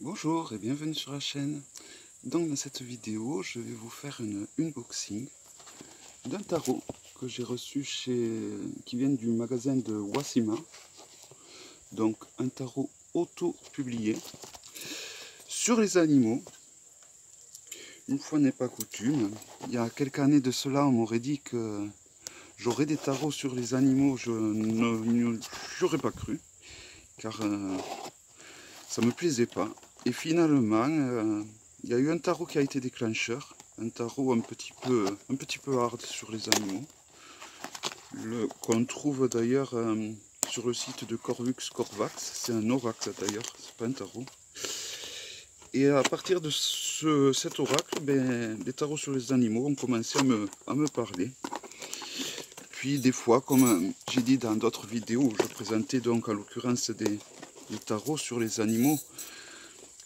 Bonjour et bienvenue sur la chaîne. Donc dans cette vidéo, je vais vous faire une unboxing d'un tarot que j'ai reçu qui vient du magasin de Wasima. Donc un tarot auto-publié sur les animaux. Une fois n'est pas coutume, il y a quelques années de cela, on m'aurait dit que j'aurais des tarots sur les animaux. Je n'aurais pas cru, car ça me plaisait pas. Et finalement, il y a eu un tarot qui a été déclencheur, un tarot un petit peu hard sur les animaux, qu'on trouve d'ailleurs sur le site de Corvux Corvax. C'est un oracle d'ailleurs, c'est pas un tarot. Et à partir de cet oracle, les tarots sur les animaux ont commencé à me parler. Puis des fois, comme j'ai dit dans d'autres vidéos, où je présentais donc en l'occurrence des tarots sur les animaux.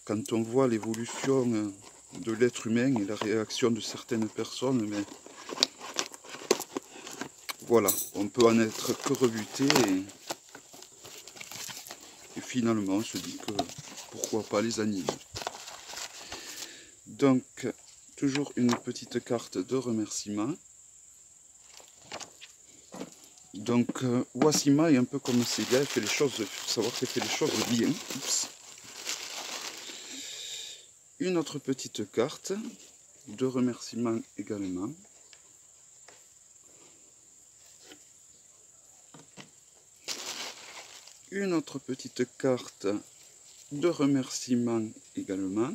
Quand on voit l'évolution de l'être humain et la réaction de certaines personnes, mais voilà, on peut en être que rebuté et finalement on se dit que pourquoi pas les animaux. Donc toujours une petite carte de remerciement. Donc Wasima est un peu comme Sega, elle fait les choses, il faut savoir qu'elle fait les choses bien. Oups. Une autre petite carte de remerciement également. Une autre petite carte de remerciement également.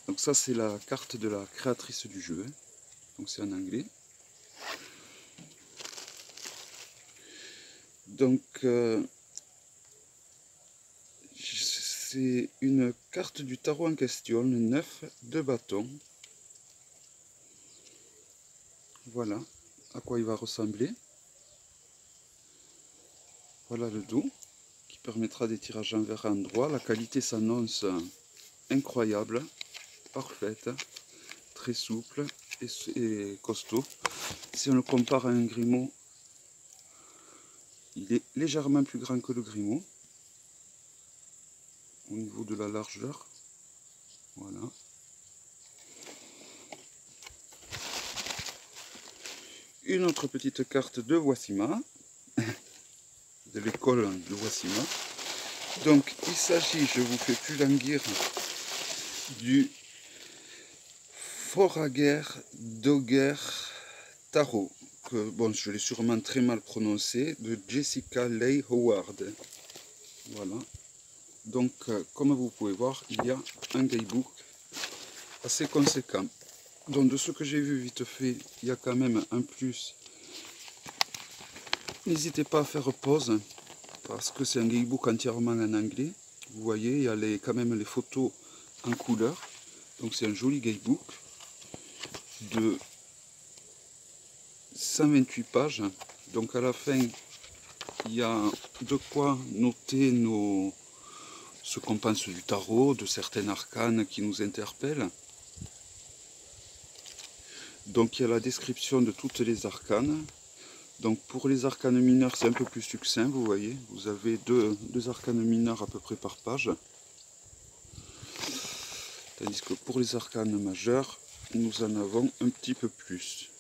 Donc ça c'est la carte de la créatrice du jeu. Donc c'est en anglais. Donc c'est une carte du tarot en question, le 9 de bâton. Voilà à quoi il va ressembler. Voilà le dos qui permettra des tirages envers endroit. La qualité s'annonce incroyable, parfaite, très souple et costaud. Si on le compare à un Grimaud, il est légèrement plus grand que le Grimaud au niveau de la largeur. Voilà. Une autre petite carte de Wasima, de l'école de Wasima. Donc il s'agit, je vous fais plus languir, du Forager Dogger Tarot, que bon, je l'ai sûrement très mal prononcé, de Jessica Leigh Howard. Voilà. Donc comme vous pouvez voir, il y a un guidebook assez conséquent. Donc de ce que j'ai vu vite fait, il y a quand même un plus. N'hésitez pas à faire pause, parce que c'est un guidebook entièrement en anglais. Vous voyez, il y a quand même les photos en couleur. Donc c'est un joli guidebook de 128 pages. Donc à la fin, il y a de quoi noter ce qu'on pense du tarot, de certains arcanes qui nous interpellent. Donc il y a la description de toutes les arcanes. Donc pour les arcanes mineurs, c'est un peu plus succinct, vous voyez. Vous avez deux arcanes mineurs à peu près par page. Tandis que pour les arcanes majeurs, nous en avons un petit peu plus.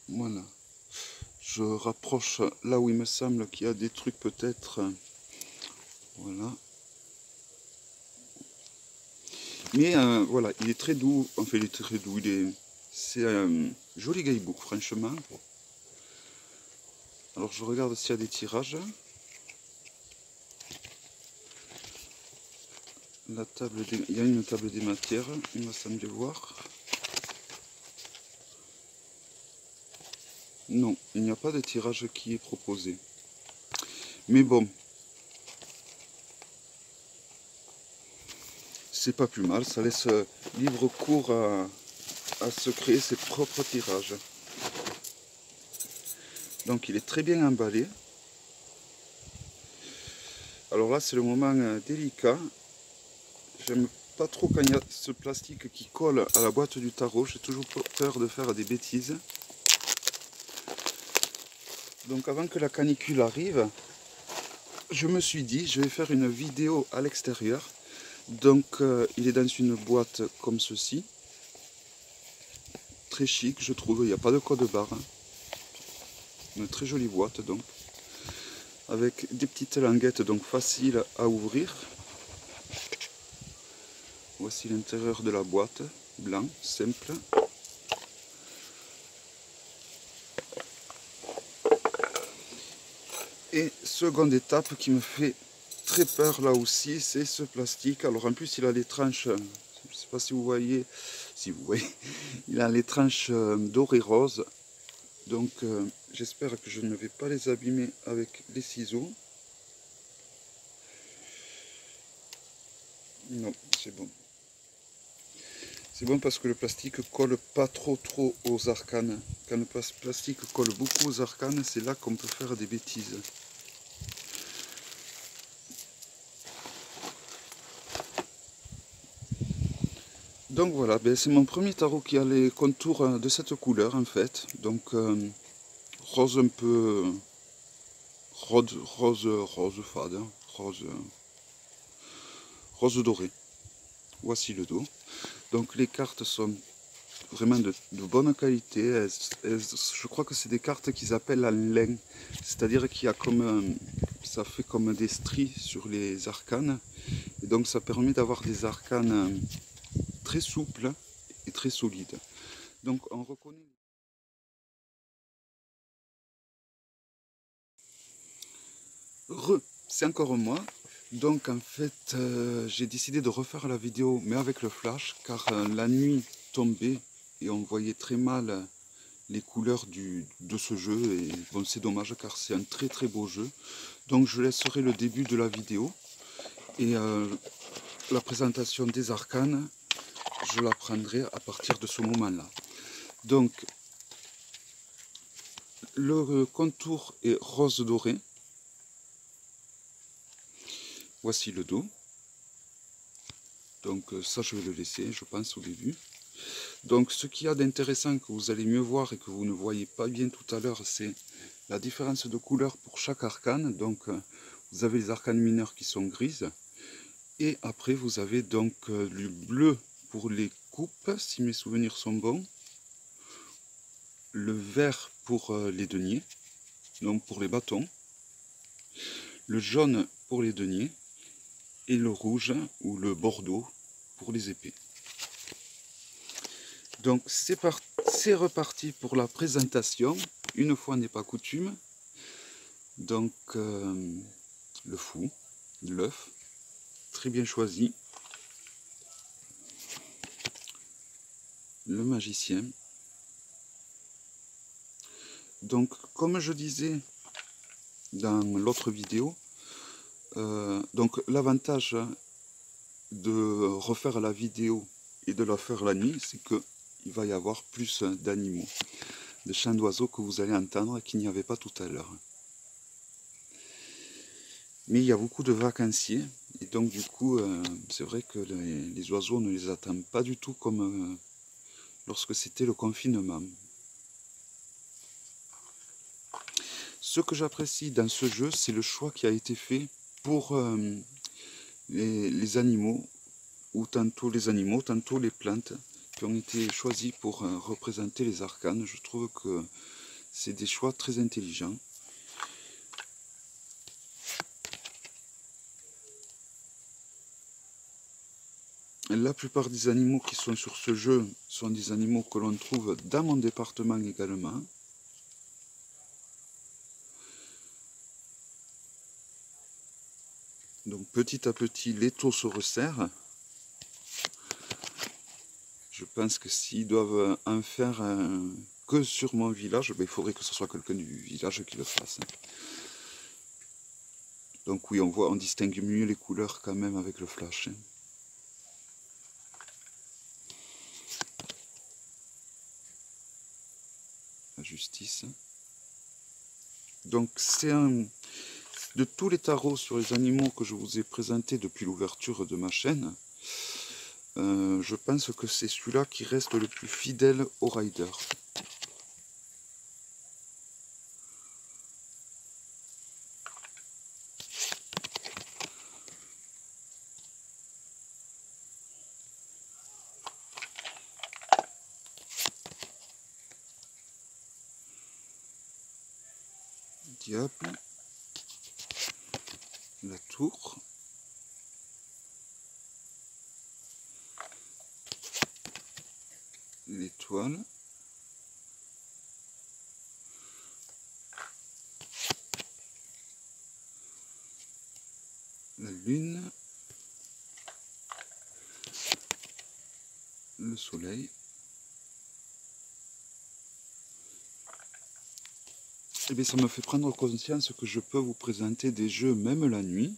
Voilà. Je rapproche là où il me semble qu'il y a des trucs peut-être. Voilà. Mais voilà, il est très doux. Enfin, il est très doux. C'est un joli guidebook, franchement. Alors, je regarde s'il y a des tirages. Il y a une table des matières, il m'a semblé voir. Non, il n'y a pas de tirage qui est proposé. Mais bon, c'est pas plus mal, ça laisse libre cours à se créer ses propres tirages. Donc il est très bien emballé. Alors là c'est le moment délicat. J'aime pas trop quand il y a ce plastique qui colle à la boîte du tarot. J'ai toujours peur de faire des bêtises. Donc avant que la canicule arrive, je me suis dit, je vais faire une vidéo à l'extérieur. Donc, il est dans une boîte comme ceci. Très chic, je trouve. Il n'y a pas de code barre. Hein. Une très jolie boîte, donc. Avec des petites languettes, donc faciles à ouvrir. Voici l'intérieur de la boîte. Blanc, simple. Et seconde étape qui me fait très peur là aussi, c'est ce plastique. Alors en plus il a les tranches, je ne sais pas si vous voyez, il a les tranches dorées roses. Donc j'espère que je ne vais pas les abîmer avec les ciseaux. Non, c'est bon. C'est bon parce que le plastique colle pas trop aux arcanes. Quand le plastique colle beaucoup aux arcanes, c'est là qu'on peut faire des bêtises. Donc voilà, ben c'est mon premier tarot qui a les contours de cette couleur en fait. Donc rose un peu rose fade, hein, rose doré. Voici le dos. Donc les cartes sont vraiment de bonne qualité. Je crois que c'est des cartes qu'ils appellent en lin, c'est-à-dire qu'il y a comme ça fait comme des stries sur les arcanes, et donc ça permet d'avoir des arcanes très souples et très solides. Donc on reconnaît. C'est encore moi. Donc en fait, j'ai décidé de refaire la vidéo, mais avec le flash, car la nuit tombait et on voyait très mal les couleurs de ce jeu. Et bon, c'est dommage car c'est un très beau jeu. Donc je laisserai le début de la vidéo et la présentation des arcanes, je la prendrai à partir de ce moment-là. Donc le contour est rose doré. Voici le dos. Donc ça je vais le laisser, je pense, au début. Donc ce qu'il y a d'intéressant que vous allez mieux voir et que vous ne voyez pas bien tout à l'heure, c'est la différence de couleur pour chaque arcane. Donc vous avez les arcanes mineures qui sont grises. Et après vous avez donc le bleu pour les coupes, si mes souvenirs sont bons. Le vert pour les deniers, donc pour les bâtons. Le jaune pour les deniers. Et le rouge ou le bordeaux pour les épées. Donc c'est reparti pour la présentation, une fois n'est pas coutume. Donc le fou, l'œuf, très bien choisi. Le magicien. Donc comme je disais dans l'autre vidéo, donc l'avantage de refaire la vidéo et de la faire la nuit, c'est que il va y avoir plus d'animaux, de chants d'oiseaux que vous allez entendre qu'il n'y avait pas tout à l'heure. Mais il y a beaucoup de vacanciers et donc du coup c'est vrai que les oiseaux ne les attendent pas du tout comme lorsque c'était le confinement. Ce que j'apprécie dans ce jeu, c'est le choix qui a été fait pour les animaux, ou tantôt les animaux, tantôt les plantes, qui ont été choisis pour représenter les arcanes. Je trouve que c'est des choix très intelligents. La plupart des animaux qui sont sur ce jeu sont des animaux que l'on trouve dans mon département également. Donc petit à petit, l'étau se resserre. Je pense que s'ils doivent en faire que sur mon village, ben, il faudrait que ce soit quelqu'un du village qui le fasse. Donc oui, on distingue mieux les couleurs quand même avec le flash. La justice. Donc c'est de tous les tarots sur les animaux que je vous ai présentés depuis l'ouverture de ma chaîne, je pense que c'est celui-là qui reste le plus fidèle au rider. diable, la tour, l'étoile, la lune, le soleil. Et bien ça me fait prendre conscience que je peux vous présenter des jeux même la nuit.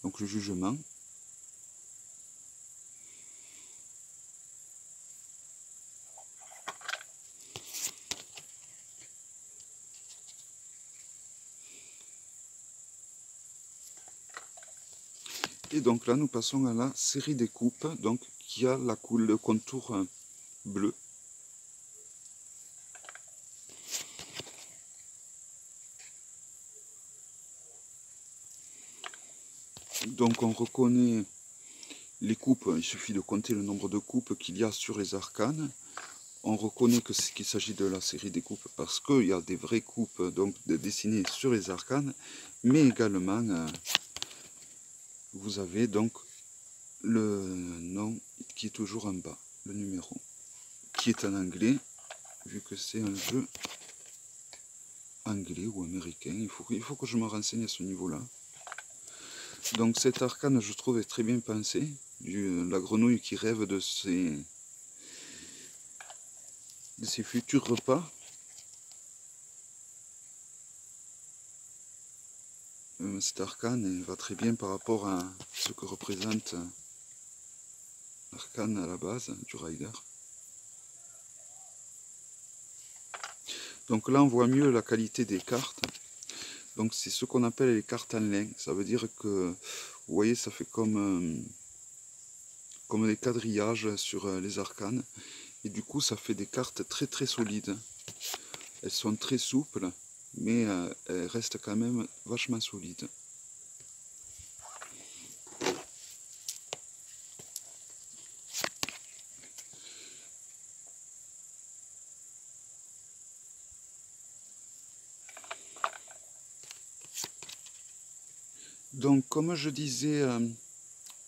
Donc le jugement. Et donc là nous passons à la série des coupes, donc qui a le contour bleu. Donc on reconnaît les coupes, il suffit de compter le nombre de coupes qu'il y a sur les arcanes. On reconnaît qu'il s'agit de la série des coupes parce qu'il y a des vraies coupes donc, dessinées sur les arcanes, mais également vous avez donc le nom qui est toujours en bas, le numéro, qui est en anglais, vu que c'est un jeu anglais ou américain. Il faut que je me renseigne à ce niveau-là. Donc cet arcane, je trouve, est très bien pensé. La grenouille qui rêve de ses futurs repas. Cet arcane va très bien par rapport à ce que représente l'arcane à la base du rider. Donc là on voit mieux la qualité des cartes. Donc c'est ce qu'on appelle les cartes en lin. Ça veut dire que, vous voyez, ça fait comme des quadrillages sur les arcanes. Et du coup ça fait des cartes très très solides. Elles sont très souples, mais elles restent quand même vachement solides. Donc comme je disais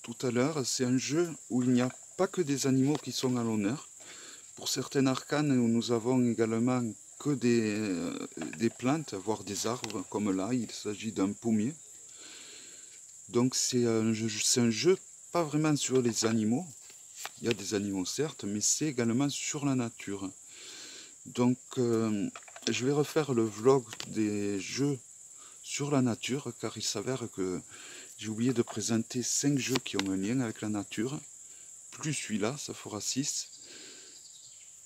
tout à l'heure, c'est un jeu où il n'y a pas que des animaux qui sont à l'honneur. Pour certaines arcanes, nous avons également que des plantes, voire des arbres, comme là, il s'agit d'un pommier. Donc c'est un jeu pas vraiment sur les animaux. Il y a des animaux certes, mais c'est également sur la nature. Donc je vais refaire le vlog des jeux sur la nature, car il s'avère que j'ai oublié de présenter 5 jeux qui ont un lien avec la nature. Plus celui-là, ça fera 6.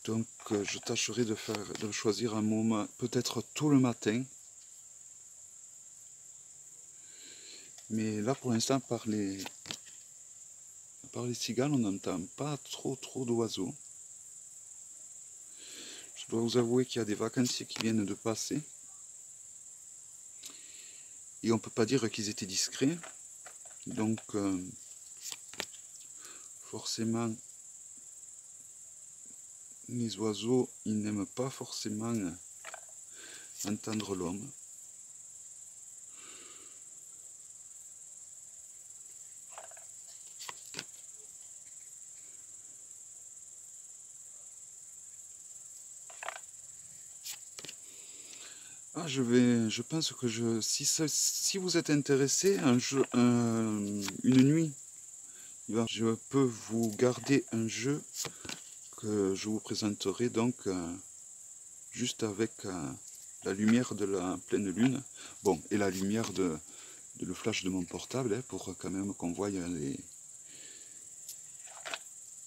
Donc je tâcherai de choisir un moment, peut-être tôt le matin. Mais là pour l'instant par les cigales on n'entend pas trop d'oiseaux. Je dois vous avouer qu'il y a des vacanciers qui viennent de passer. Et on ne peut pas dire qu'ils étaient discrets. Donc forcément les oiseaux ils n'aiment pas forcément entendre l'homme. Ah, je pense que si vous êtes intéressé, une nuit, je peux vous garder un jeu que je vous présenterai donc juste avec la lumière de la pleine lune, bon, et la lumière de le flash de mon portable, hein, pour quand même qu'on voie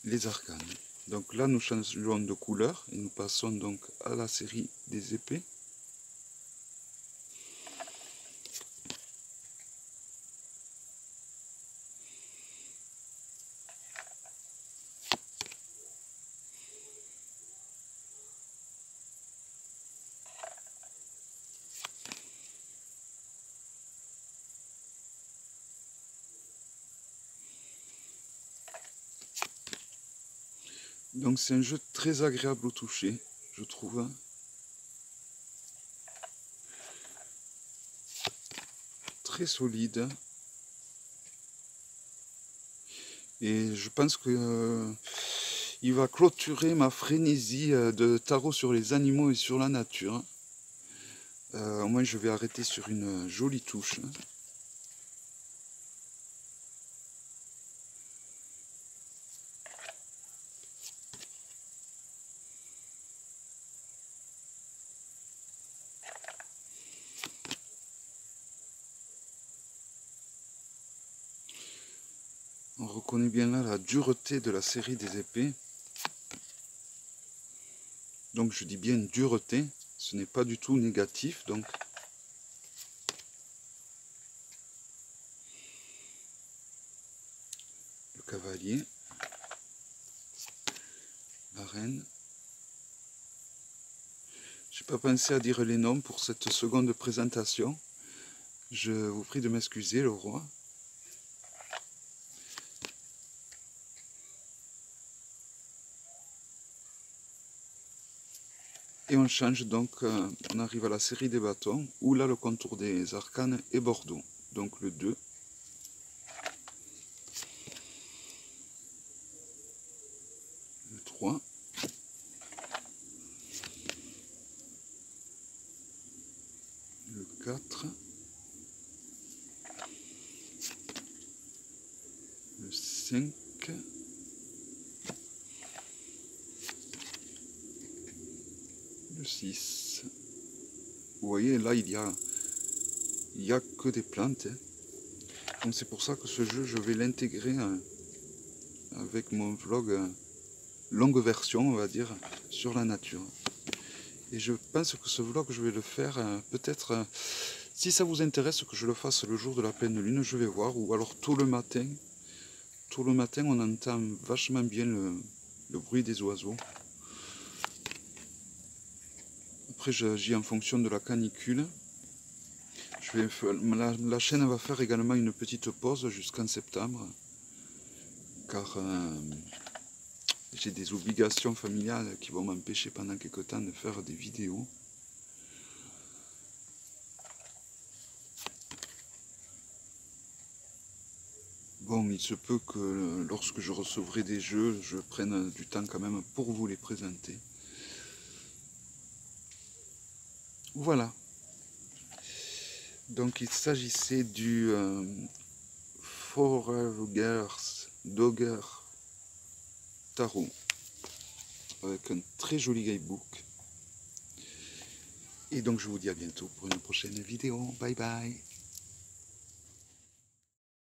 les arcanes. Donc là, nous changeons de couleur et nous passons donc à la série des épées. Donc c'est un jeu très agréable au toucher, je trouve. très solide. Et je pense que il va clôturer ma frénésie de tarot sur les animaux et sur la nature. Au moins je vais arrêter sur une jolie touche. On reconnaît bien là la dureté de la série des épées. Donc je dis bien dureté, ce n'est pas du tout négatif. Donc le cavalier, la reine. J'ai pas pensé à dire les noms pour cette seconde présentation. Je vous prie de m'excuser, le roi. Et on change donc, on arrive à la série des bâtons, où là le contour des arcanes est Bordeaux. Donc le 2. Le 3. Le 4. Le 5. Le 6. Vous voyez, là il y a que des plantes. Hein. Donc c'est pour ça que ce jeu, je vais l'intégrer avec mon vlog longue version, on va dire, sur la nature. Et je pense que ce vlog, je vais le faire peut-être, si ça vous intéresse, que je le fasse le jour de la pleine lune, je vais voir, ou alors tôt le matin. Tôt le matin, on entend vachement bien le bruit des oiseaux. Après, j'agis en fonction de la canicule. La chaîne va faire également une petite pause jusqu'en septembre, car j'ai des obligations familiales qui vont m'empêcher pendant quelques temps de faire des vidéos. Bon, il se peut que lorsque je recevrai des jeux, je prenne du temps quand même pour vous les présenter. Voilà. Donc il s'agissait du Forever's Dogger Tarot avec un très joli guidebook. Et donc je vous dis à bientôt pour une prochaine vidéo. Bye bye.